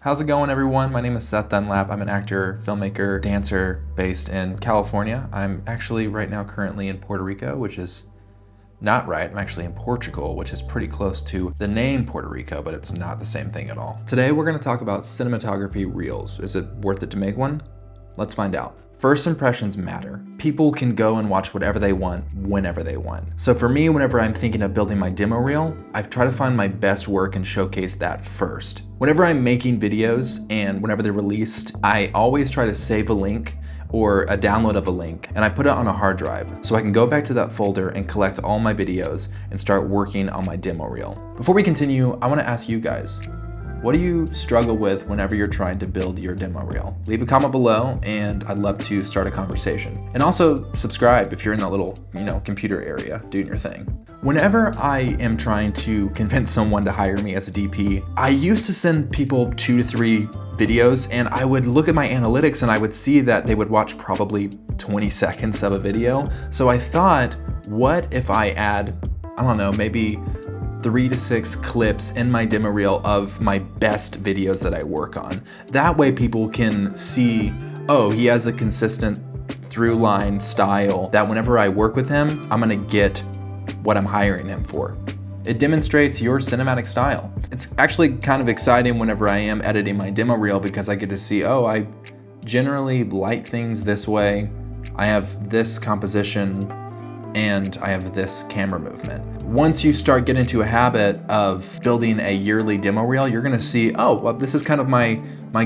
How's it going, everyone? My name is Seth Dunlap. I'm an actor, filmmaker, dancer based in California. I'm actually right now currently in Puerto Rico, which is not right. I'm actually in Portugal, which is pretty close to the name Puerto Rico, but it's not the same thing at all. Today, we're gonna talk about cinematography reels. Is it worth it to make one? Let's find out. First impressions matter. People can go and watch whatever they want, whenever they want. So for me, whenever I'm thinking of building my demo reel, I've tried to find my best work and showcase that first. Whenever I'm making videos and whenever they're released, I always try to save a link or a download of a link, and I put it on a hard drive so I can go back to that folder and collect all my videos and start working on my demo reel. Before we continue, I wanna ask you guys, what do you struggle with whenever you're trying to build your demo reel? Leave a comment below and I'd love to start a conversation. And also subscribe if you're in that little, computer area doing your thing. Whenever I am trying to convince someone to hire me as a DP, I used to send people 2 to 3 videos and I would look at my analytics and I would see that they would watch probably 20 seconds of a video. So I thought, what if I add, maybe 3 to 6 clips in my demo reel of my best videos that I work on. That way people can see, oh, he has a consistent through line style that whenever I work with him, I'm gonna get what I'm hiring him for. It demonstrates your cinematic style. It's actually kind of exciting whenever I am editing my demo reel because I get to see, oh, I generally light things this way. I have this composition and I have this camera movement. Once you start getting into a habit of building a yearly demo reel, you're gonna see, oh, well, this is kind of my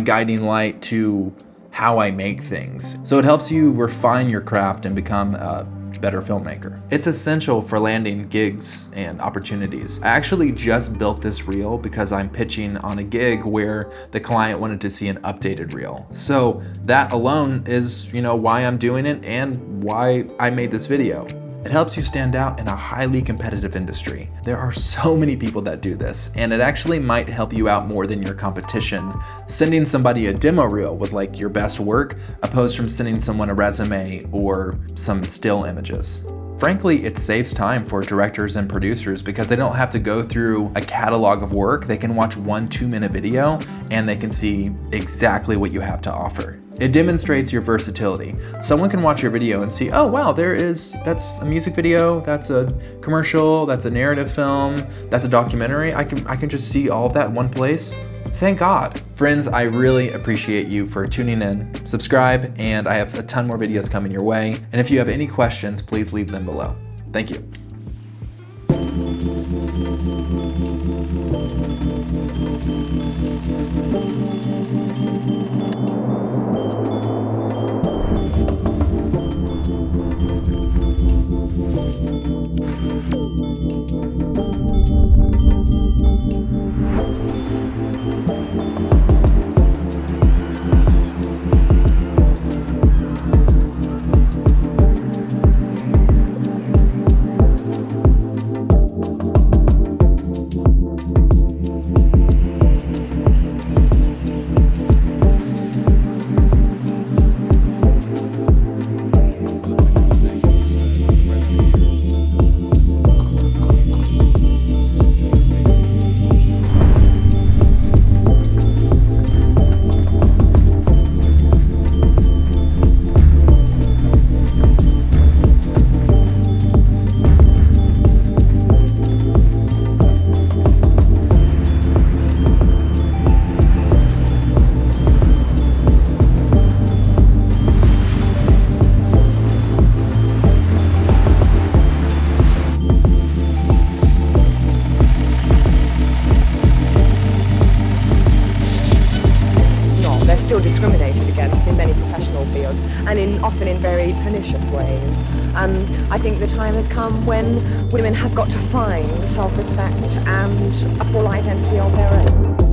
guiding light to how I make things. So it helps you refine your craft and become a better filmmaker. It's essential for landing gigs and opportunities. I actually just built this reel because I'm pitching on a gig where the client wanted to see an updated reel. So that alone is, why I'm doing it and why I made this video. It helps you stand out in a highly competitive industry. There are so many people that do this, and it actually might help you out more than your competition sending somebody a demo reel with like your best work, opposed from sending someone a resume or some still images. Frankly, it saves time for directors and producers because they don't have to go through a catalog of work. They can watch 1 2-minute video and they can see exactly what you have to offer. It demonstrates your versatility. Someone can watch your video and see, oh wow, that's a music video, that's a commercial, that's a narrative film, that's a documentary. I can just see all of that in one place. Thank God. Friends, I really appreciate you for tuning in. Subscribe, and I have a ton more videos coming your way. And if you have any questions, please leave them below. Thank you. Discriminated against in many professional fields and often in very pernicious ways. I think the time has come when women have got to find self-respect and a full identity of their own.